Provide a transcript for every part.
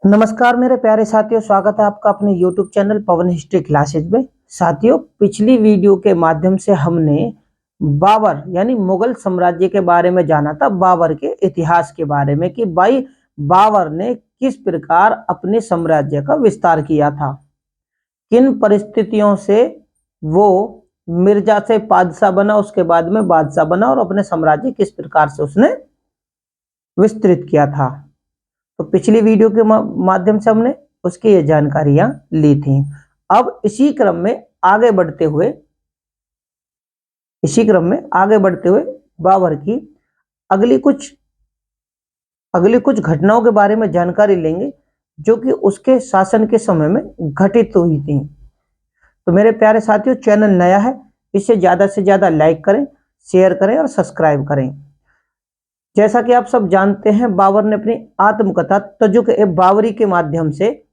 नमस्कार मेरे प्यारे साथियों, स्वागत है आपका अपने YouTube चैनल पवन हिस्ट्री क्लासेज में। साथियों, पिछली वीडियो के माध्यम से हमने बाबर यानी मुगल साम्राज्य के बारे में जाना था, बाबर के इतिहास के बारे में कि भाई बाबर ने किस प्रकार अपने साम्राज्य का विस्तार किया था, किन परिस्थितियों से वो मिर्जा से बादशाह बना, उसके बाद में बादशाह बना और अपने साम्राज्य किस प्रकार से उसने विस्तृत किया था। तो पिछली वीडियो के माध्यम से हमने उसकी ये जानकारियां ली थी। अब इसी क्रम में आगे बढ़ते हुए बाबर की अगली कुछ घटनाओं के बारे में जानकारी लेंगे जो कि उसके शासन के समय में घटित हुई थी। तो मेरे प्यारे साथियों, चैनल नया है, इसे ज्यादा से ज्यादा लाइक करें, शेयर करें और सब्सक्राइब करें। जैसा कि आप सब जानते हैं, बाबर ने अपनी आत्मकथा तजुक-ए-बाबरी के माध्यम से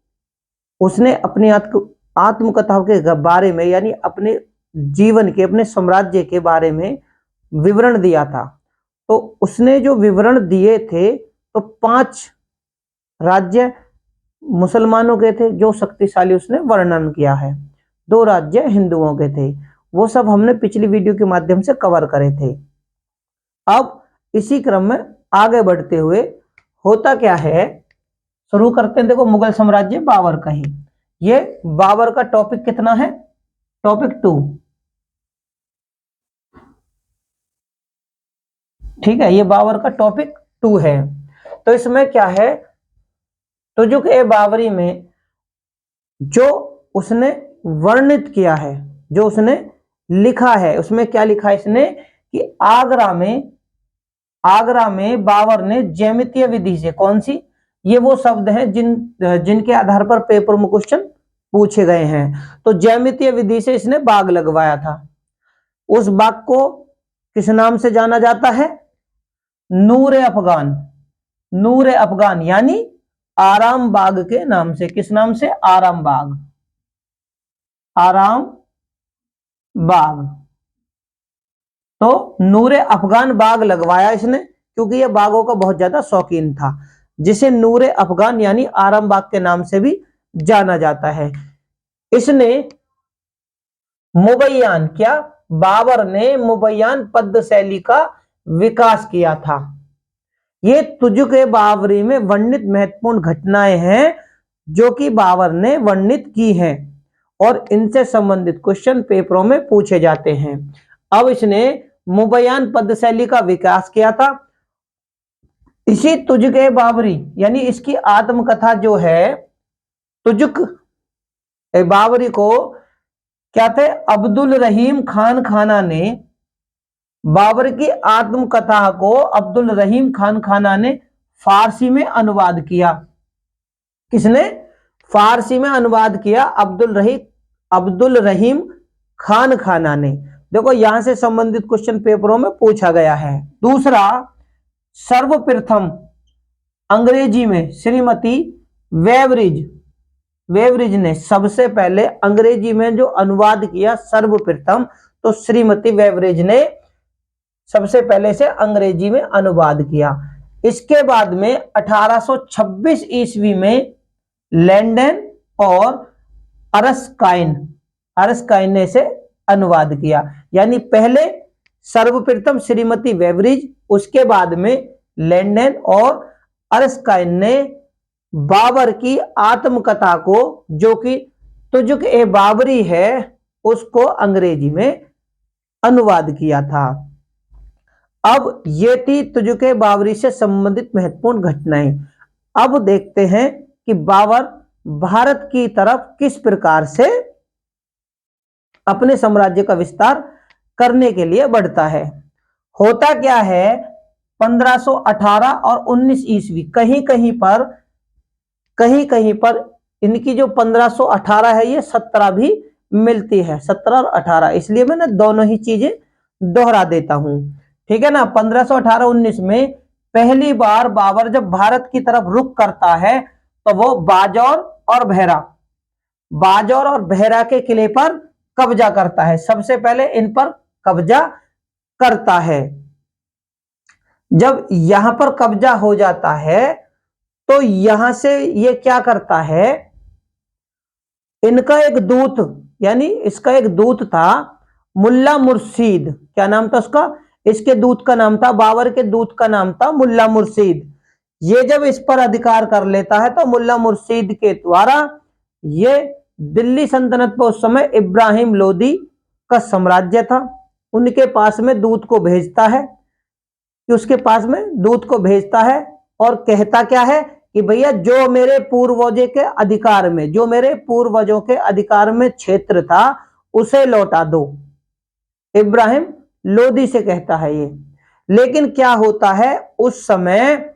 उसने अपनी आत्मकथाओं के बारे में यानी अपने जीवन के, अपने साम्राज्य के बारे में विवरण दिया था। तो उसने जो विवरण दिए थे, तो 5 राज्य मुसलमानों के थे जो शक्तिशाली उसने वर्णन किया है, 2 राज्य हिंदुओं के थे। वो सब हमने पिछली वीडियो के माध्यम से कवर करे थे। अब इसी क्रम में आगे बढ़ते हुए होता क्या है, शुरू करते हैं। देखो, मुगल साम्राज्य बाबर का ही, ये बाबर का टॉपिक कितना है, टॉपिक 2। ठीक है, ये बाबर का टॉपिक 2 है। तो इसमें क्या है, तुजुक-ए-बाबरी में जो उसने वर्णित किया है, जो उसने लिखा है, उसमें क्या लिखा है इसने कि आगरा में बाबर ने ज्यामितीय विधि से, कौन सी, ये वो शब्द हैं जिनके आधार पर पेपर में क्वेश्चन पूछे गए हैं। तो ज्यामितीय विधि से इसने बाग लगवाया था। उस बाग को किस नाम से जाना जाता है, नूर-ए-अफगान। नूर-ए-अफगान यानी आराम बाग के नाम से। किस नाम से, आराम बाग, आराम बाग। तो नूर-ए-अफगान बाग लगवाया इसने, क्योंकि यह बागों का बहुत ज्यादा शौकीन था, जिसे नूर-ए-अफगान यानी आराम बाग के नाम से भी जाना जाता है। इसने मुबय्यान, क्या, बाबर ने मुबय्यान पद्य शैली का विकास किया था। ये तुजुक-ए-बाबरी में वर्णित महत्वपूर्ण घटनाएं हैं जो कि बाबर ने वर्णित की हैं और इनसे संबंधित क्वेश्चन पेपरों में पूछे जाते हैं। अब इसने मुबय्यान पद्य शैली का विकास किया था। इसी तुजुक-ए-बाबरी यानी इसकी आत्मकथा जो है, तुजुक-ए-बाबरी को क्या थे, अब्दुल रहीम खान खाना ने, बाबर की आत्मकथा को अब्दुल रहीम खान खाना ने फारसी में अनुवाद किया। किसने, फारसी में अनुवाद किया, अब्दुल रहीम खान खाना ने। देखो, यहां से संबंधित क्वेश्चन पेपरों में पूछा गया है। दूसरा, सर्वप्रथम अंग्रेजी में श्रीमती वेवरिज ने सबसे पहले अंग्रेजी में जो अनुवाद किया सर्वप्रथम, तो श्रीमती वेवरिज ने सबसे पहले से अंग्रेजी में अनुवाद किया। इसके बाद में 1826 ईस्वी में लैंडन और अरस्काइन ने से अनुवाद किया। यानी पहले सर्वप्रथम श्रीमती वेवरिज, उसके बाद में लैंडन और अरस्काइन ने बाबर की आत्मकथा को, जो कि तुजुक-ए-बाबरी है, उसको अंग्रेजी में अनुवाद किया था। अब ये थी तुजुक-ए-बाबरी से संबंधित महत्वपूर्ण घटनाएं। अब देखते हैं कि बाबर भारत की तरफ किस प्रकार से अपने साम्राज्य का विस्तार करने के लिए बढ़ता है। होता क्या है, 1518 और 19 ईस्वी, कहीं कहीं पर इनकी जो 1518 है, ये 17 भी मिलती है, 17 और 18, इसलिए मैंने दोनों ही चीजें दोहरा देता हूं। ठीक है ना। 1518-19 में पहली बार बाबर जब भारत की तरफ रुख करता है, तो वो बाजौर और बहरा के किले पर कब्जा करता है। सबसे पहले इन पर कब्जा करता है। जब यहां पर कब्जा हो जाता है, तो यहां से ये क्या करता है, इनका एक दूत, यानी इसका एक दूत था मुल्ला मुर्शीद, क्या नाम था उसका, इसके दूत का नाम था, बाबर के दूत का नाम था मुल्ला मुर्शीद। ये जब इस पर अधिकार कर लेता है तो मुल्ला मुर्शीद के द्वारा ये दिल्ली सल्तनत पर उस समय इब्राहिम लोदी का साम्राज्य था, उनके पास में दूत को भेजता है, कि उसके पास में दूत को भेजता है और कहता क्या है कि भैया जो मेरे पूर्वजों के अधिकार में, जो मेरे पूर्वजों के अधिकार में क्षेत्र था उसे लौटा दो, इब्राहिम लोदी से कहता है ये। लेकिन क्या होता है, उस समय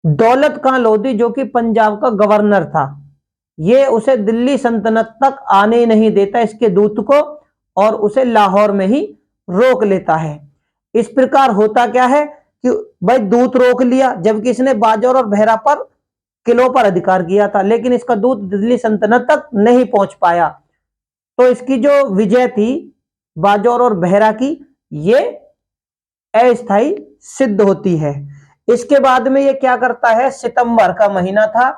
दौलत खां लोदी जो कि पंजाब का गवर्नर था, ये उसे दिल्ली सल्तनत तक आने ही नहीं देता, इसके दूत को, और उसे लाहौर में ही रोक लेता है। इस प्रकार होता क्या है कि भाई दूत रोक लिया, जबकि इसने बाजौर और बहरा पर किलों पर अधिकार किया था, लेकिन इसका दूत दिल्ली सल्तनत तक नहीं पहुंच पाया। तो इसकी जो विजय थी बाजौर और बहरा की, ये अस्थायी सिद्ध होती है। इसके बाद में ये क्या करता है, सितंबर का महीना था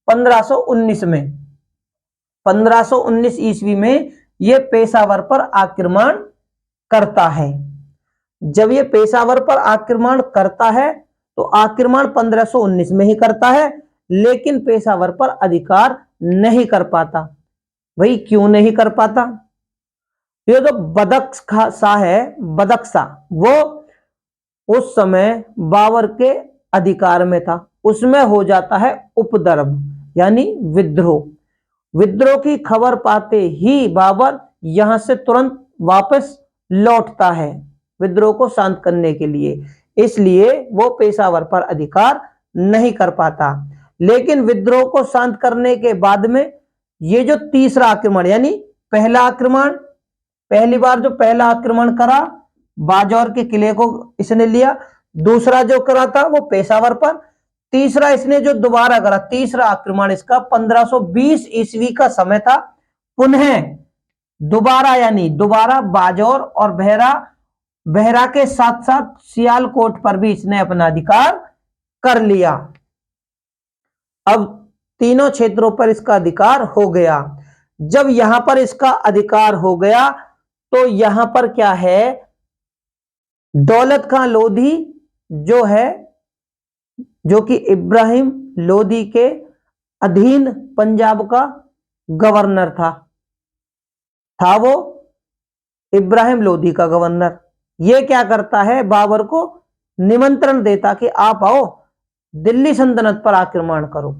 1519 में, 1519 ईस्वी में ये पेशावर पर आक्रमण करता है। जब ये पेशावर पर आक्रमण करता है तो आक्रमण 1519 में ही करता है, लेकिन पेशावर पर अधिकार नहीं कर पाता। भाई क्यों नहीं कर पाता, ये जो बदख्शा शाह है, बदख्शा, वो उस समय बाबर के अधिकार में था, उसमें हो जाता है उपद्रव यानी विद्रोह। विद्रोह की खबर पाते ही बाबर यहां से तुरंत वापस लौटता है विद्रोह को शांत करने के लिए, इसलिए वो पेशावर पर अधिकार नहीं कर पाता। लेकिन विद्रोह को शांत करने के बाद में ये जो तीसरा आक्रमण, यानी पहला आक्रमण, पहली बार जो पहला आक्रमण करा बाजौर के किले को इसने लिया, दूसरा जो करा था वो पेशावर पर, तीसरा इसने जो दोबारा करा, तीसरा आक्रमण इसका 1520 ईस्वी का समय था। पुनः दोबारा, यानी दोबारा बाजौर और बहरा के साथ साथ सियालकोट पर भी इसने अपना अधिकार कर लिया। अब तीनों क्षेत्रों पर इसका अधिकार हो गया। जब यहां पर इसका अधिकार हो गया तो यहां पर क्या है, दौलत खां लोधी जो है, जो कि इब्राहिम लोदी के अधीन पंजाब का गवर्नर था वो इब्राहिम लोदी का गवर्नर। ये क्या करता है, बाबर को निमंत्रण देता कि आप आओ दिल्ली सल्तनत पर आक्रमण करो।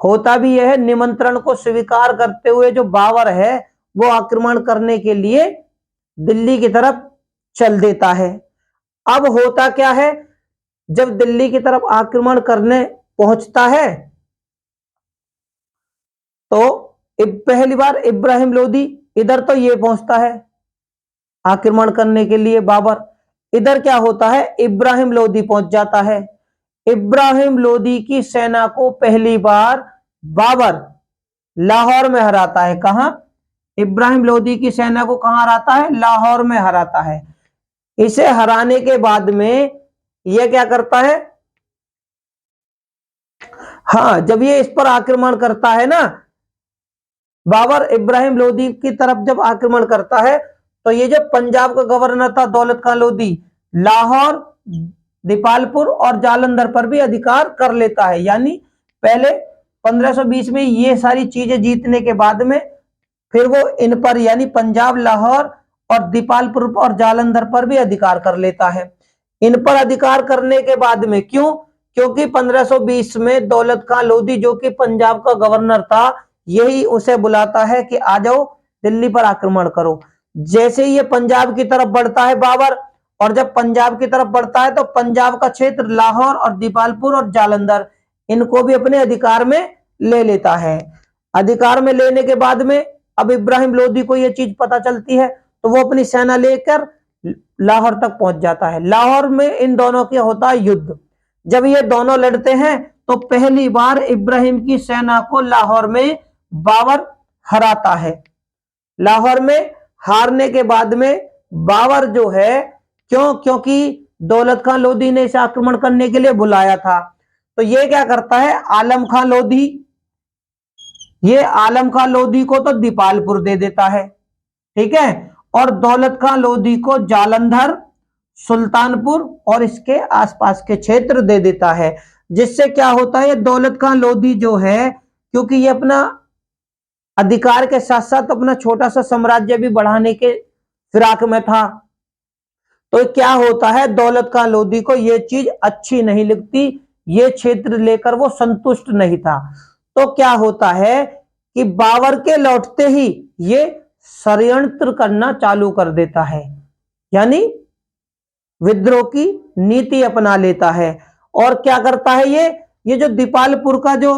होता भी यह है, निमंत्रण को स्वीकार करते हुए जो बाबर है वो आक्रमण करने के लिए दिल्ली की तरफ चल देता है। अब होता क्या है, जब दिल्ली की तरफ आक्रमण करने पहुंचता है तो पहली बार इब्राहिम लोदी इधर तो ये पहुंचता है आक्रमण करने के लिए बाबर, इधर क्या होता है, इब्राहिम लोदी पहुंच जाता है। इब्राहिम लोदी की सेना को पहली बार बाबर लाहौर में हराता है। कहां, इब्राहिम लोदी की सेना को कहां हराता है, लाहौर में हराता है। इसे हराने के बाद में यह क्या करता है, हाँ जब ये इस पर आक्रमण करता है ना, बाबर इब्राहिम लोदी की तरफ जब आक्रमण करता है तो ये जो पंजाब का गवर्नर था दौलत खां लोदी, लाहौर, दीपालपुर और जालंधर पर भी अधिकार कर लेता है। यानी पहले 1520 में ये सारी चीजें जीतने के बाद में फिर वो इन पर, यानी पंजाब, लाहौर और दीपालपुर और जालंधर पर भी अधिकार कर लेता है। इन पर अधिकार करने के बाद में, क्यों, क्योंकि 1520 में दौलत खां लोदी जो कि पंजाब का गवर्नर था, यही उसे बुलाता है कि आ जाओ दिल्ली पर आक्रमण करो। जैसे ही ये पंजाब की तरफ बढ़ता है बाबर, और जब पंजाब की तरफ बढ़ता है तो पंजाब का क्षेत्र लाहौर और दीपालपुर और जालंधर, इनको भी अपने अधिकार में ले लेता है। अधिकार में लेने के बाद में अब इब्राहिम लोदी को यह चीज पता चलती है तो वो अपनी सेना लेकर लाहौर तक पहुंच जाता है। लाहौर में इन दोनों के होता है युद्ध। जब ये दोनों लड़ते हैं तो पहली बार इब्राहिम की सेना को लाहौर में बाबर हराता है। लाहौर में हारने के बाद में बाबर जो है, क्योंकि दौलत खां लोदी ने इसे आक्रमण करने के लिए बुलाया था, तो ये क्या करता है, आलम खां लोधी, ये आलम खां लोधी को तो दीपालपुर दे देता है, ठीक है, और दौलत खां लोधी को जालंधर, सुल्तानपुर और इसके आसपास के क्षेत्र दे देता है। जिससे क्या होता है, दौलत खां लोधी जो है, क्योंकि ये अपना अधिकार के साथ साथ अपना छोटा सा साम्राज्य भी बढ़ाने के फिराक में था, तो क्या होता है, दौलत खां लोधी को यह चीज अच्छी नहीं लगती, ये क्षेत्र लेकर वो संतुष्ट नहीं था। तो क्या होता है कि बाबर के लौटते ही ये षड्यंत्र करना चालू कर देता है, यानी विद्रोह की नीति अपना लेता है। और क्या करता है, ये जो दीपालपुर का जो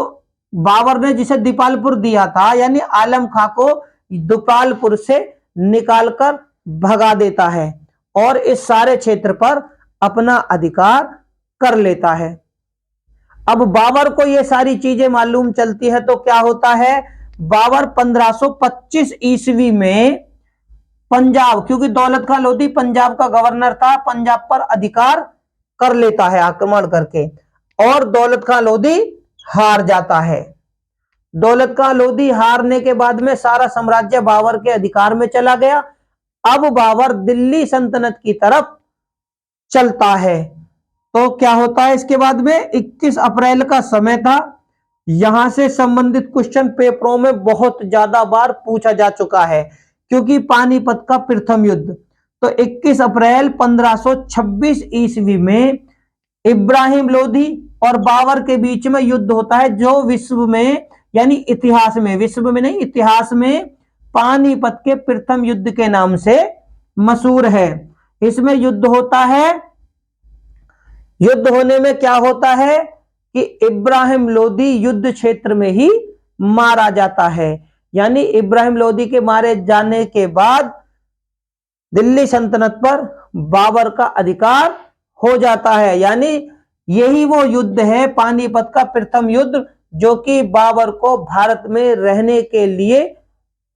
बाबर ने जिसे दीपालपुर दिया था, यानी आलम खां को दीपालपुर से निकालकर भगा देता है और इस सारे क्षेत्र पर अपना अधिकार कर लेता है। अब बाबर को ये सारी चीजें मालूम चलती है तो क्या होता है, बाबर 1525 ईस्वी में पंजाब, क्योंकि दौलत खां लोधी पंजाब का गवर्नर था, पंजाब पर अधिकार कर लेता है आक्रमण करके, और दौलत खां लोधी हार जाता है। दौलत खां लोधी हारने के बाद में सारा साम्राज्य बाबर के अधिकार में चला गया। अब बाबर दिल्ली सल्तनत की तरफ चलता है। तो क्या होता है इसके बाद में, 21 अप्रैल का समय था। यहां से संबंधित क्वेश्चन पेपरों में बहुत ज्यादा बार पूछा जा चुका है, क्योंकि पानीपत का प्रथम युद्ध। तो 21 अप्रैल 1526 ईस्वी में इब्राहिम लोधी और बाबर के बीच में युद्ध होता है, जो विश्व में, यानी इतिहास में, विश्व में नहीं इतिहास में, पानीपत के प्रथम युद्ध के नाम से मशहूर है। इसमें युद्ध होता है, युद्ध होने में क्या होता है कि इब्राहिम लोधी युद्ध क्षेत्र में ही मारा जाता है, यानी इब्राहिम लोधी के मारे जाने के बाद दिल्ली सल्तनत पर बाबर का अधिकार हो जाता है। यानी यही वो युद्ध है, पानीपत का प्रथम युद्ध, जो कि बाबर को भारत में रहने के लिए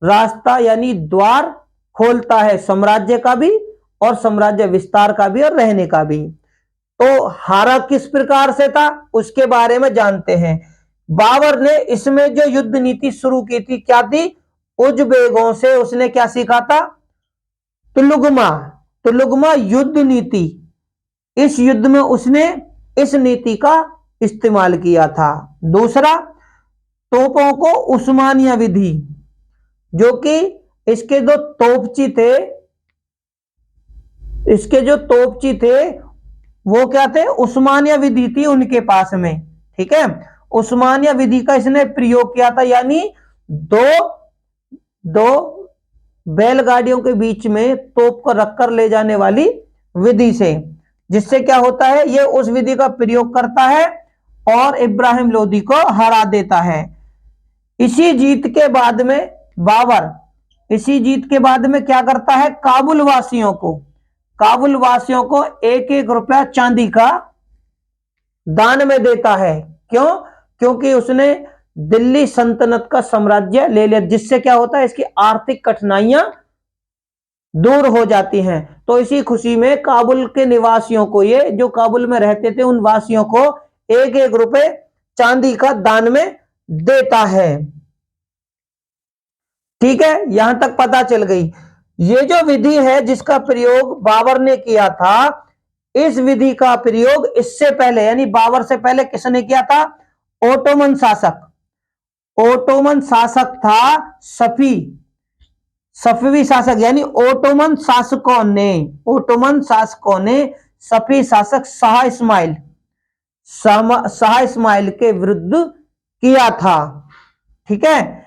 रास्ता यानी द्वार खोलता है, साम्राज्य का भी और साम्राज्य विस्तार का भी और रहने का भी। तो हारा किस प्रकार से था उसके बारे में जानते हैं। बाबर ने इसमें जो युद्ध नीति शुरू की थी, क्या थी, उज़्बेकों से उसने क्या सीखा था, तुलुगमा युद्ध नीति। इस युद्ध में उसने इस नीति का इस्तेमाल किया था। दूसरा, तोपों को उस्मानिया विधि, जो कि इसके जो तोपची थे वो क्या थे, उस्मानिया विधि थी उनके पास में, ठीक है। उस्मानिया विधि का इसने प्रयोग किया था, यानी दो बैलगाड़ियों के बीच में तोप को रखकर ले जाने वाली विधि से। जिससे क्या होता है, ये उस विधि का प्रयोग करता है और इब्राहिम लोधी को हरा देता है। इसी जीत के बाद में बाबर क्या करता है, काबुल वासियों को 1-1 रुपया चांदी का दान में देता है। क्यों? क्योंकि उसने दिल्ली सल्तनत का साम्राज्य ले लिया, जिससे क्या होता है, इसकी आर्थिक कठिनाइयां दूर हो जाती हैं। तो इसी खुशी में काबुल के निवासियों को, ये जो काबुल में रहते थे उन वासियों को 1-1 रुपए चांदी का दान में देता है। ठीक है, यहां तक पता चल गई। ये जो विधि है जिसका प्रयोग बाबर ने किया था, इस विधि का प्रयोग इससे पहले यानी बाबर से पहले किसने किया था, ओटोमन शासक था सफवी शासक, यानी ओटोमन शासकों ने सफी शासक शाह इस्माइल के विरुद्ध किया था। ठीक है,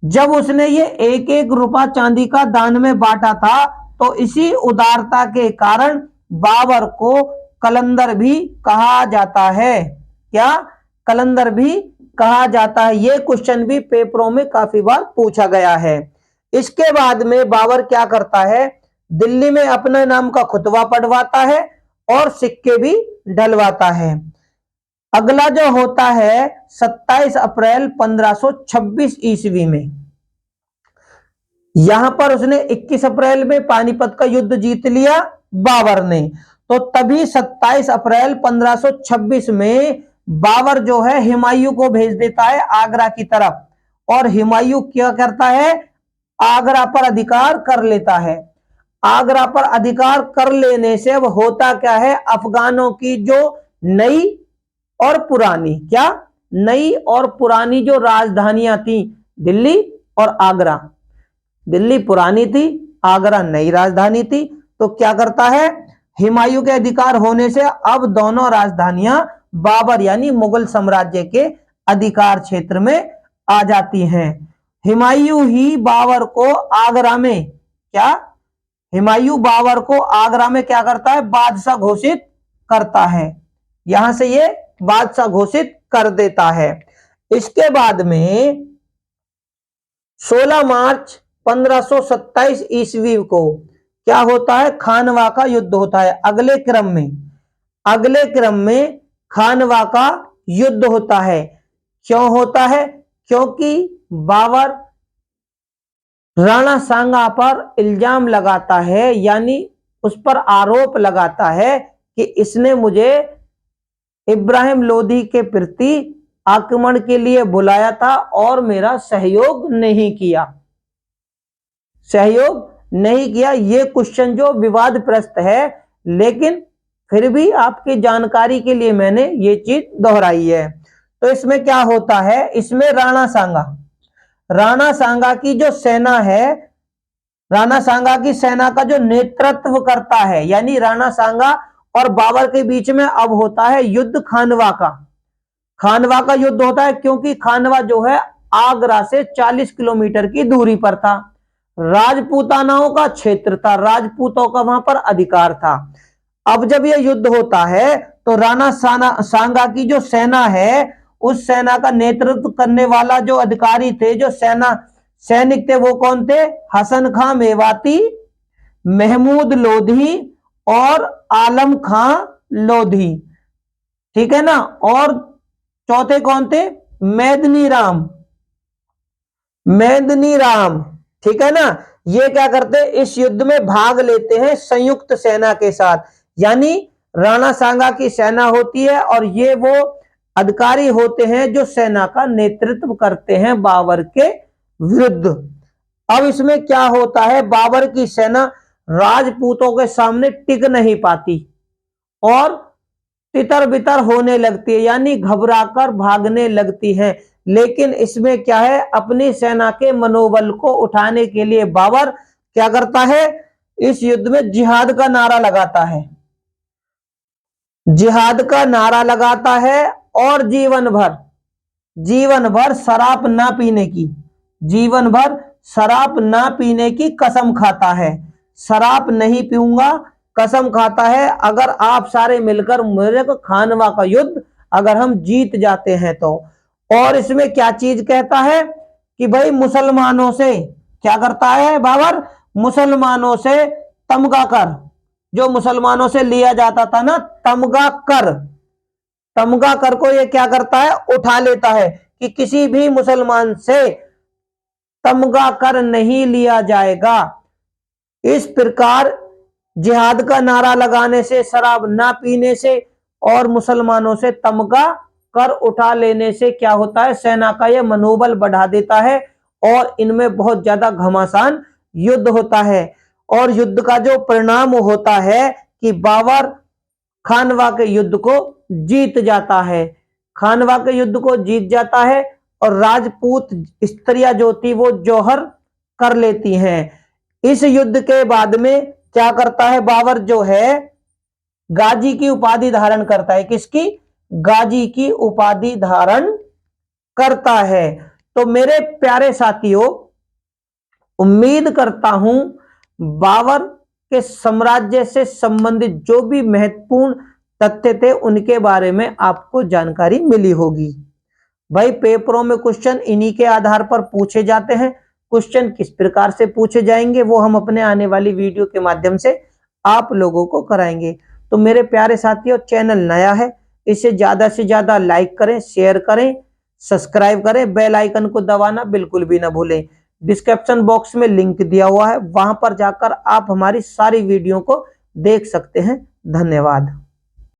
जब उसने ये 1-1 रुपया चांदी का दान में बांटा था, तो इसी उदारता के कारण बाबर को कलंदर भी कहा जाता है। क्या? कलंदर भी कहा जाता है। ये क्वेश्चन भी पेपरों में काफी बार पूछा गया है। इसके बाद में बाबर क्या करता है, दिल्ली में अपने नाम का खुतबा पढ़वाता है और सिक्के भी डलवाता है। अगला जो होता है 27 अप्रैल 1526 ईस्वी में, यहां पर उसने 21 अप्रैल में पानीपत का युद्ध जीत लिया बाबर ने। तो तभी 27 अप्रैल 1526 में बाबर जो है हुमायूं को भेज देता है आगरा की तरफ, और हुमायूं क्या करता है, आगरा पर अधिकार कर लेता है। आगरा पर अधिकार कर लेने से अब होता क्या है, अफगानों की जो नई और पुरानी, क्या नई और पुरानी जो राजधानियां थी, दिल्ली और आगरा, दिल्ली पुरानी थी, आगरा नई राजधानी थी, तो क्या करता है, हुमायूं के अधिकार होने से अब दोनों राजधानियां बाबर यानी मुगल साम्राज्य के अधिकार क्षेत्र में आ जाती हैं। हुमायूं ही बाबर को आगरा में क्या, हुमायूं बाबर को आगरा में क्या करता है, बादशाह घोषित करता है, यहां से ये बादशाह घोषित कर देता है। इसके बाद में 16 मार्च 1527 ईस्वी को क्या होता है, खानवा का युद्ध होता है। अगले क्रम में खानवा का युद्ध होता है। क्यों होता है, क्योंकि बाबर राणा सांगा पर इल्जाम लगाता है, यानी उस पर आरोप लगाता है कि इसने मुझे इब्राहिम लोदी के प्रति आक्रमण के लिए बुलाया था और मेरा सहयोग नहीं किया। ये क्वेश्चन जो विवादग्रस्त है, लेकिन फिर भी आपकी जानकारी के लिए मैंने ये चीज दोहराई है। तो इसमें क्या होता है, इसमें राणा सांगा की जो सेना है, राणा सांगा की सेना का जो नेतृत्व करता है, यानी राणा सांगा और बाबर के बीच में अब होता है युद्ध खानवा का युद्ध होता है, क्योंकि खानवा जो है आगरा से 40 किलोमीटर की दूरी पर था, राजपूतानाओं का क्षेत्र था, राजपूतों का वहां पर अधिकार था। अब जब यह युद्ध होता है तो राणा सांगा की जो सेना है, उस सेना का नेतृत्व करने वाला जो अधिकारी थे, जो सैनिक थे, वो कौन थे, हसन खां मेवाती, महमूद लोधी और आलम खां लोधी, ठीक है ना। और चौथे कौन थे, मेदनी राम, ठीक है ना। ये क्या करते हैं, इस युद्ध में भाग लेते हैं संयुक्त सेना के साथ, यानी राणा सांगा की सेना होती है और ये वो अधिकारी होते हैं जो सेना का नेतृत्व करते हैं बाबर के विरुद्ध। अब इसमें क्या होता है, बाबर की सेना राजपूतों के सामने टिक नहीं पाती और तितर बितर होने लगती है, यानी घबराकर भागने लगती है। लेकिन इसमें क्या है, अपनी सेना के मनोबल को उठाने के लिए बाबर क्या करता है, इस युद्ध में जिहाद का नारा लगाता है और जीवन भर शराब ना पीने की कसम खाता है। शराब नहीं पीऊंगा कसम खाता है, अगर आप सारे मिलकर मेरे को खानवा का युद्ध अगर हम जीत जाते हैं तो। और इसमें क्या चीज कहता है कि भाई मुसलमानों से क्या करता है बाबर, मुसलमानों से तमगा कर, जो मुसलमानों से लिया जाता था ना तमगा कर को ये क्या करता है, उठा लेता है कि किसी भी मुसलमान से तमगा कर नहीं लिया जाएगा। इस प्रकार जिहाद का नारा लगाने से, शराब ना पीने से और मुसलमानों से तमगा कर उठा लेने से क्या होता है, सेना का यह मनोबल बढ़ा देता है और इनमें बहुत ज्यादा घमासान युद्ध होता है। और युद्ध का जो परिणाम होता है कि बाबर खानवा के युद्ध को जीत जाता है, और राजपूत स्त्रियां जो थी वो जौहर कर लेती हैं। इस युद्ध के बाद में क्या करता है, बाबर जो है गाजी की उपाधि धारण करता है। किसकी, गाजी की उपाधि धारण करता है। तो मेरे प्यारे साथियों, उम्मीद करता हूं बाबर के साम्राज्य से संबंधित जो भी महत्वपूर्ण तथ्य थे उनके बारे में आपको जानकारी मिली होगी। भाई पेपरों में क्वेश्चन इन्हीं के आधार पर पूछे जाते हैं। क्वेश्चन किस प्रकार से पूछे जाएंगे वो हम अपने आने वाली वीडियो के माध्यम से आप लोगों को कराएंगे। तो मेरे प्यारे साथियों, चैनल नया है, इसे ज्यादा से ज्यादा लाइक करें, शेयर करें, सब्सक्राइब करें, बेल आइकन को दबाना बिल्कुल भी ना भूलें। डिस्क्रिप्शन बॉक्स में लिंक दिया हुआ है, वहां पर जाकर आप हमारी सारी वीडियो को देख सकते हैं। धन्यवाद।